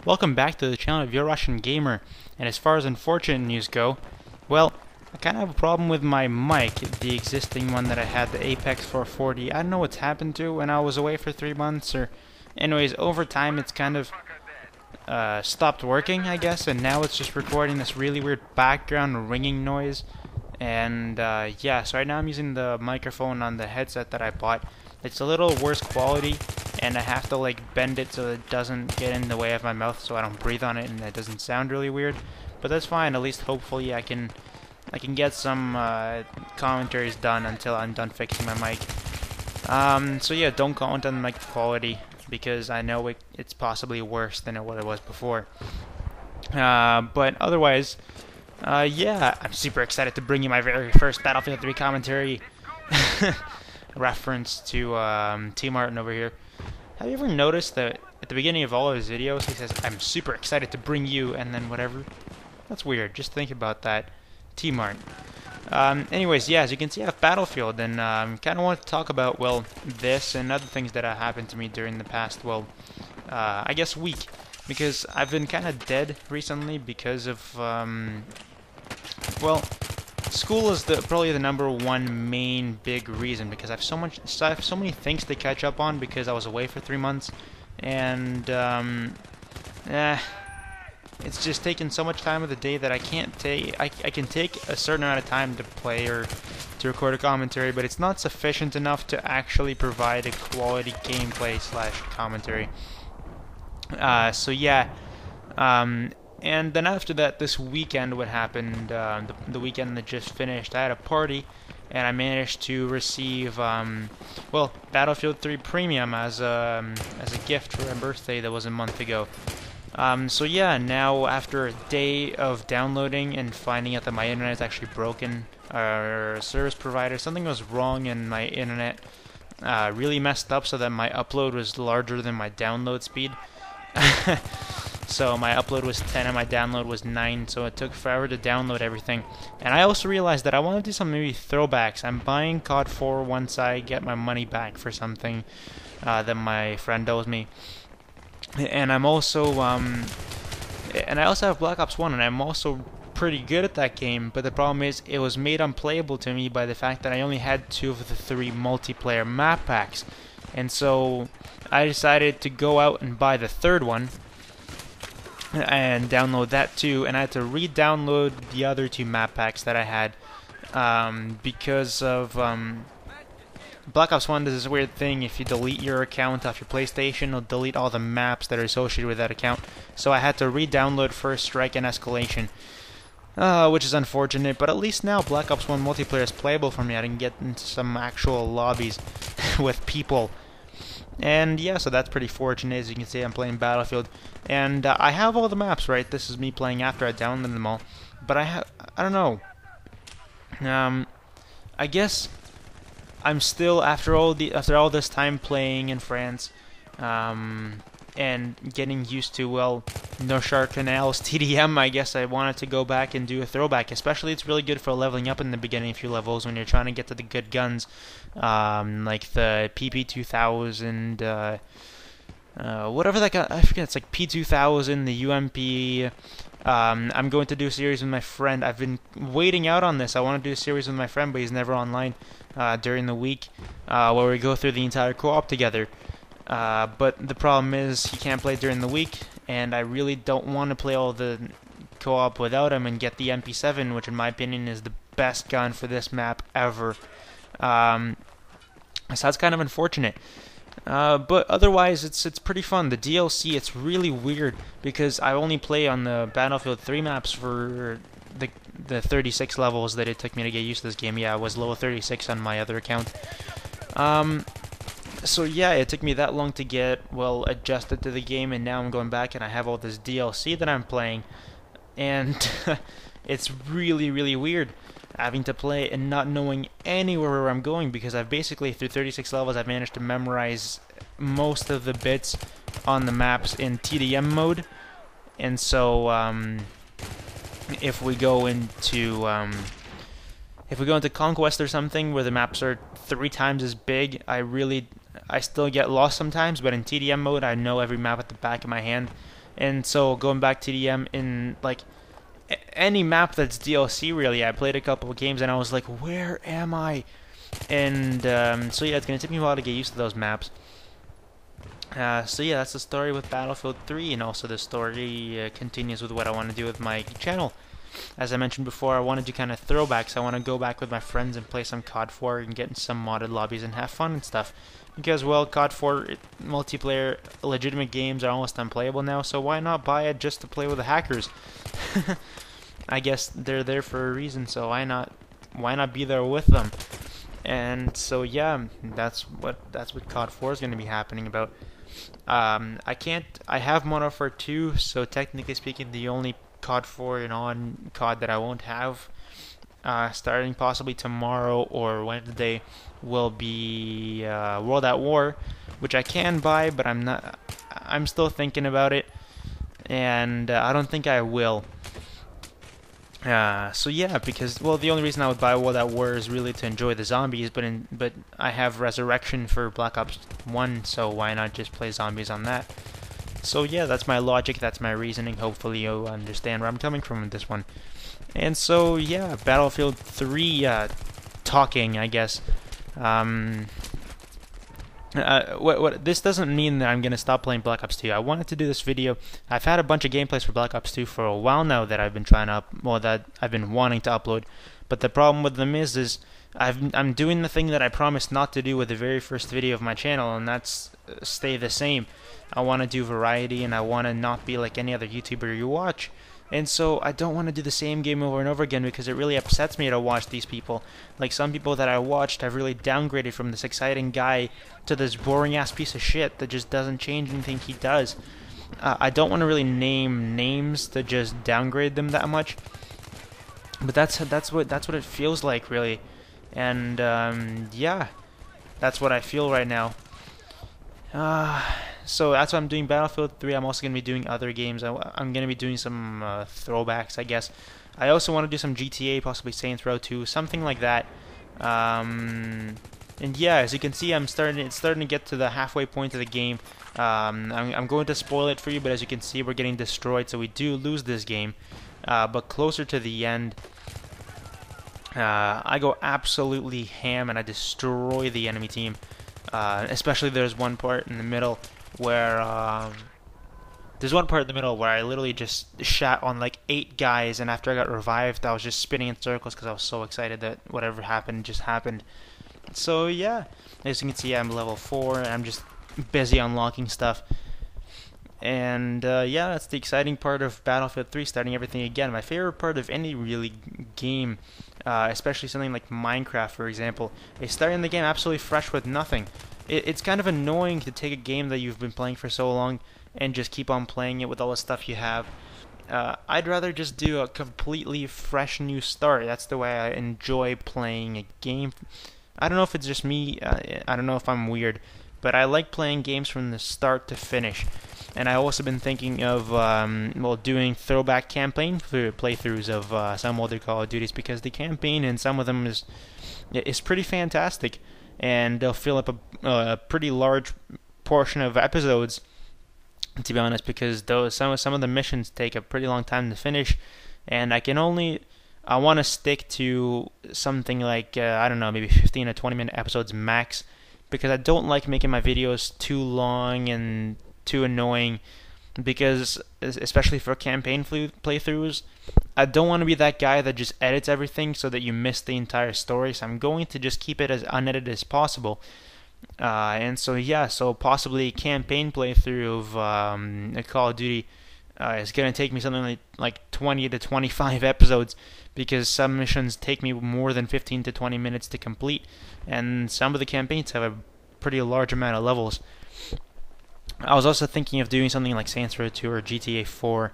Welcome back to the channel of Your Russian Gamer. And as far as unfortunate news go, well, I kind of have a problem with my mic, the existing one that I had, the Apex 440. I don't know what's happened to when I was away for 3 months, or anyways, over time it's kind of stopped working, I guess, and now it's just recording this really weird background ringing noise. And yeah, so right now I'm using the microphone on the headset that I bought. It's a little worse quality, and I have to like bend it so it doesn't get in the way of my mouth, so I don't breathe on it and it doesn't sound really weird. But that's fine. At least hopefully I can get some commentaries done until I'm done fixing my mic. So yeah, don't comment on the mic quality because I know it's possibly worse than what it was before. But otherwise, yeah, I'm super excited to bring you my very first Battlefield 3 commentary. Reference to T. Martin over here. Have you ever noticed that at the beginning of all of his videos he says, "I'm super excited to bring you," and then whatever? That's weird. Just think about that. T. Martin. Anyways, yeah, as you can see I have Battlefield, and kind of want to talk about, well, this and other things that have happened to me during the past, well, I guess week. Because I've been kind of dead recently because of, well, school is probably the #1 main big reason, because I have so many things to catch up on because I was away for 3 months, and it's just taken so much time of the day that I can't take. I can take a certain amount of time to play or to record a commentary, but it's not sufficient enough to actually provide a quality gameplay / commentary. So yeah. And then after that, this weekend, what happened, the weekend that just finished, I had a party, and I managed to receive, well, Battlefield 3 Premium as a gift for my birthday that was a month ago. So yeah, now after a day of downloading and finding out that my internet is actually broken, our service provider, something was wrong and my internet really messed up so that my upload was larger than my download speed. So my upload was 10 and my download was 9, so it took forever to download everything. And I also realized that I want to do some maybe throwbacks. I'm buying COD 4 once I get my money back for something that my friend owes me. And I'm also, and I also have Black Ops 1, and I'm also pretty good at that game, but the problem is it was made unplayable to me by the fact that I only had 2 of the 3 multiplayer map packs. And so I decided to go out and buy the 3rd one and download that too, and I had to re-download the other 2 map packs that I had because of Black Ops 1 does this weird thing. If you delete your account off your PlayStation, it'll delete all the maps that are associated with that account. So I had to re-download First Strike and Escalation, which is unfortunate, but at least now Black Ops 1 multiplayer is playable for me. I can get into some actual lobbies with people. And yeah, so that's pretty fortunate. As you can see, I'm playing Battlefield, and I have all the maps, right? This is me playing after I downloaded them all. But I don't know. I guess I'm still, after all this time playing in France, and getting used to, well, Noshar Canal's TDM, I guess I wanted to go back and do a throwback. Especially, it's really good for leveling up in the beginning few levels when you're trying to get to the good guns, like the PP2000, whatever that gun, I forget, it's like P2000, the UMP. I'm going to do a series with my friend. I've been waiting out on this. I want to do a series with my friend, but he's never online during the week, where we go through the entire co-op together. But the problem is he can't play during the week, and I really don't want to play all the co-op without him and get the MP7, which in my opinion is the best gun for this map ever. So that's kind of unfortunate. But otherwise, it's pretty fun. The DLC, it's really weird because I only play on the Battlefield 3 maps for the 36 levels that it took me to get used to this game. Yeah, I was level 36 on my other account. So yeah, it took me that long to get, well, adjusted to the game, and now I'm going back and I have all this DLC that I'm playing, and it's really, really weird having to play and not knowing anywhere where I'm going, because I've basically, through 36 levels, I've managed to memorize most of the bits on the maps in TDM mode. And so if we go into Conquest or something where the maps are 3 times as big, I still get lost sometimes, but in TDM mode I know every map at the back of my hand. And so going back to TDM in like any map that's DLC, really, I played a couple of games and I was like, where am I? And so yeah, it's gonna take me a while to get used to those maps. So yeah, that's the story with Battlefield 3, and also the story continues with what I want to do with my channel. As I mentioned before, I want to do kind of throwbacks. I want to go back with my friends and play some COD 4 and get in some modded lobbies and have fun and stuff. Because, well, COD 4 multiplayer legitimate games are almost unplayable now, so why not buy it just to play with the hackers? I guess they're there for a reason, so why not be there with them? And so yeah, that's what COD 4 is going to be happening about. I have Modern Warfare 2, so technically speaking, the only COD 4 and on COD that I won't have, starting possibly tomorrow or Wednesday, will be World at War, which I can buy, but I'm still thinking about it, and I don't think I will. So yeah, because, well, the only reason I would buy World at War is really to enjoy the zombies, but I have Resurrection for Black Ops 1, so why not just play zombies on that? So yeah, that's my logic, that's my reasoning. Hopefully you'll understand where I'm coming from with this one. And so yeah, Battlefield 3 talking, I guess. This doesn't mean that I'm gonna stop playing Black Ops 2. I wanted to do this video. I've had a bunch of gameplays for Black Ops 2 for a while now that I've been that I've been wanting to upload. But the problem with them is I'm doing the thing that I promised not to do with the very first video of my channel, and that's stay the same. I want to do variety, and I want to not be like any other YouTuber you watch. And so I don't want to do the same game over and over again, because it really upsets me to watch these people. Like, some people that I watched have really downgraded from this exciting guy to this boring ass piece of shit that just doesn't change anything he does. I don't want to really name names to just downgrade them that much, but that's what it feels like, really. And yeah, that's what I feel right now. So that's what I'm doing, Battlefield 3. I'm also going to be doing other games. I'm going to be doing some throwbacks, I guess. I also want to do some GTA, possibly Saints Row 2, something like that. And yeah, as you can see, it's starting to get to the halfway point of the game. I'm going to spoil it for you, but as you can see, we're getting destroyed, so we do lose this game. But closer to the end, I go absolutely ham and I destroy the enemy team. Especially there's one part in the middle where I literally just shot on like 8 guys, and after I got revived, I was just spinning in circles because I was so excited that whatever happened just happened. So yeah, as you can see, I'm level 4 and I'm just busy unlocking stuff. And yeah, that's the exciting part of Battlefield 3, starting everything again. My favorite part of any really game, especially something like Minecraft, for example, is starting the game absolutely fresh with nothing. It's kind of annoying to take a game that you've been playing for so long and just keep on playing it with all the stuff you have. I'd rather just do a completely fresh new start. That's the way I enjoy playing a game. I don't know if it's just me, I don't know if I'm weird, but I like playing games from the start to finish. And I've also been thinking of doing throwback campaign playthroughs of some older Call of Duties, because the campaign in some of them is pretty fantastic, and they'll fill up a pretty large portion of episodes, to be honest, because some of the missions take a pretty long time to finish, and I want to stick to something like I don't know, maybe 15 to 20 minute episodes max, because I don't like making my videos too long and too annoying, because especially for campaign playthroughs, I don't want to be that guy that just edits everything so that you miss the entire story. So I'm going to just keep it as unedited as possible. And so yeah, so possibly a campaign playthrough of a Call of Duty is going to take me something like 20 to 25 episodes, because some missions take me more than 15 to 20 minutes to complete, and some of the campaigns have a pretty large amount of levels. I was also thinking of doing something like Saints Row 2 or GTA 4,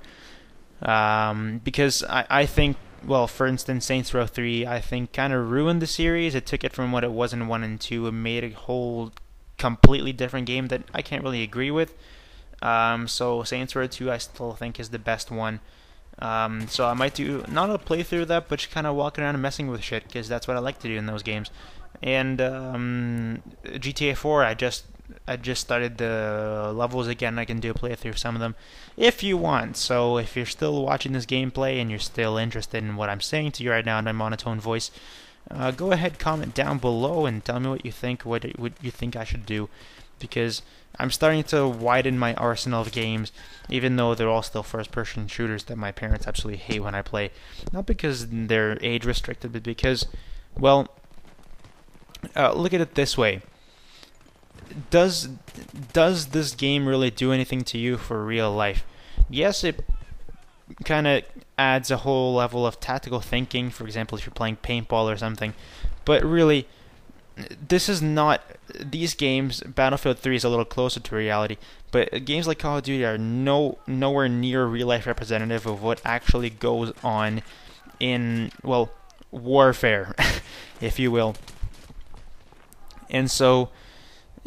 because I think, well, for instance, Saints Row 3, I think, kind of ruined the series. It took it from what it was in 1 and 2 and made a whole completely different game that I can't really agree with. So Saints Row 2 I still think is the best one. So I might do, not a playthrough of that, but just kind of walking around and messing with shit, because that's what I like to do in those games. And GTA 4, I just started the levels again. I can do a playthrough of some of them if you want. So if you're still watching this gameplay and you're still interested in what I'm saying to you right now in my monotone voice, go ahead, comment down below and tell me what you think, what you think I should do, because I'm starting to widen my arsenal of games, even though they're all still first-person shooters that my parents absolutely hate when I play. Not because they're age-restricted, but because, well, look at it this way. Does this game really do anything to you for real life? Yes, it kind of adds a whole level of tactical thinking, for example, if you're playing paintball or something, but really, this is not, these games, Battlefield 3 is a little closer to reality, but games like Call of Duty are nowhere near real-life representative of what actually goes on in, well, warfare, if you will. And so,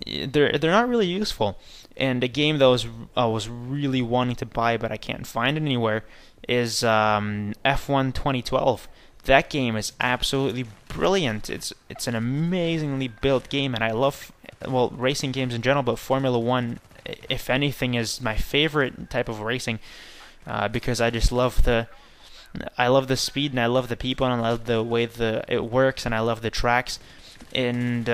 they're not really useful. And a game that I was really wanting to buy, but I can't find it anywhere, is F1 2012. That game is absolutely brilliant. It's an amazingly built game, and I love, well, racing games in general, but Formula 1, if anything, is my favorite type of racing, because I just love the speed, and I love the people, and I love the way it works, and I love the tracks, and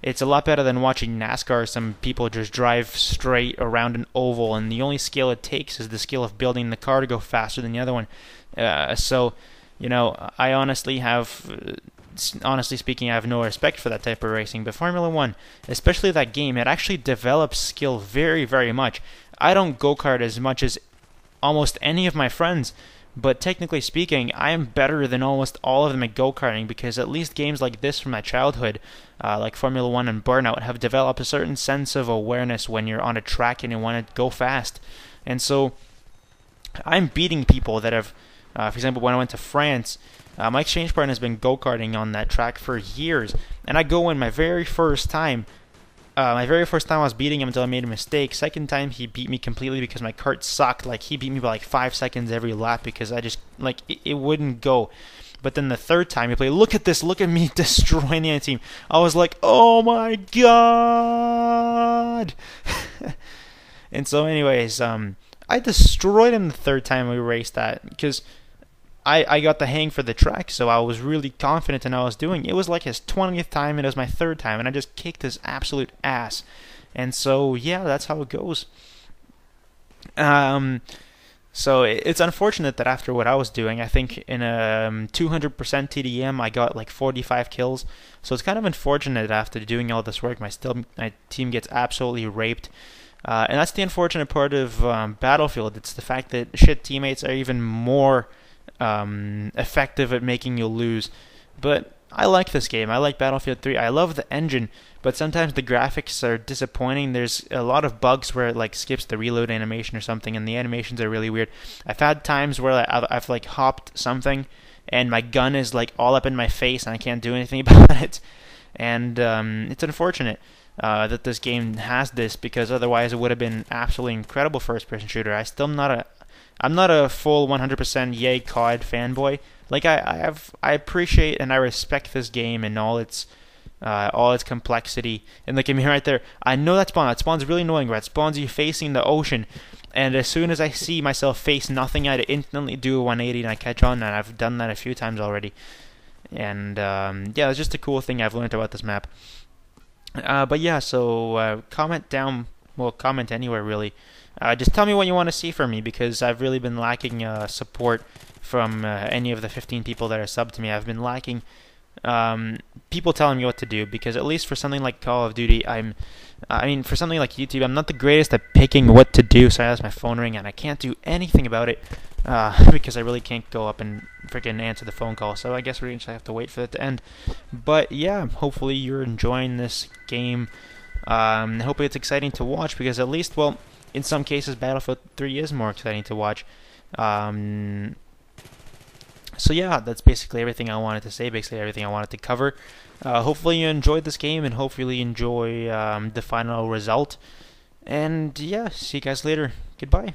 it's a lot better than watching NASCAR. Some people just drive straight around an oval, and the only skill it takes is the skill of building the car to go faster than the other one. So, you know, I honestly speaking, I have no respect for that type of racing. But Formula 1, especially that game, it actually develops skill very, very much. I don't go-kart as much as almost any of my friends, but technically speaking, I am better than almost all of them at go-karting, because at least games like this from my childhood, like Formula 1 and Burnout, have developed a certain sense of awareness when you're on a track and you want to go fast. And so, I'm beating people that have, for example, when I went to France, my exchange partner has been go-karting on that track for years, and I go in my very first time. I was beating him until I made a mistake. Second time, he beat me completely because my kart sucked. Like, he beat me by like 5 seconds every lap because I just, like, it wouldn't go. But then the third time he played, look at this, look at me destroying the other team. I was like, oh my god! And so anyways, I destroyed him the third time we raced that, because I got the hang for the track, so I was really confident in what I was doing. It was like his 20th time, and it was my third time, and I just kicked his absolute ass. And so, yeah, that's how it goes. So it's unfortunate that after what I was doing, I think in a 200% TDM, I got like 45 kills. So it's kind of unfortunate after doing all this work, my team gets absolutely raped. And that's the unfortunate part of Battlefield. It's the fact that shit teammates are even more effective at making you lose. But I like this game. I like Battlefield 3. I love the engine, but sometimes the graphics are disappointing. There's a lot of bugs where it like skips the reload animation or something, and the animations are really weird. I've had times where I've like hopped something, and my gun is like all up in my face, and I can't do anything about it. And it's unfortunate that this game has this, because otherwise it would have been absolutely incredible first-person shooter. I'm not a full 100% yay COD fanboy. Like I appreciate and I respect this game and all its complexity. And look at me right there. I know that spawn. That spawn's really annoying. Where it spawns you facing the ocean, and as soon as I see myself face nothing, I instantly do a 180 and I catch on. And I've done that a few times already. And yeah, it's just a cool thing I've learned about this map. But yeah, so comment down. Well, comment anywhere really. Just tell me what you want to see from me, because I've really been lacking support from any of the 15 people that are subbed to me. I've been lacking people telling me what to do, because at least for something like Call of Duty, for something like YouTube, I'm not the greatest at picking what to do. So I have my phone ring and I can't do anything about it because I really can't go up and freaking answer the phone call. So I guess we're going to have to wait for it to end. But yeah, hopefully you're enjoying this game. Hopefully it's exciting to watch, because at least, well, in some cases Battlefield 3 is more exciting to watch. So yeah, that's basically everything I wanted to say, basically everything I wanted to cover. Hopefully you enjoyed this game, and hopefully you enjoy the final result. And yeah, see you guys later. Goodbye.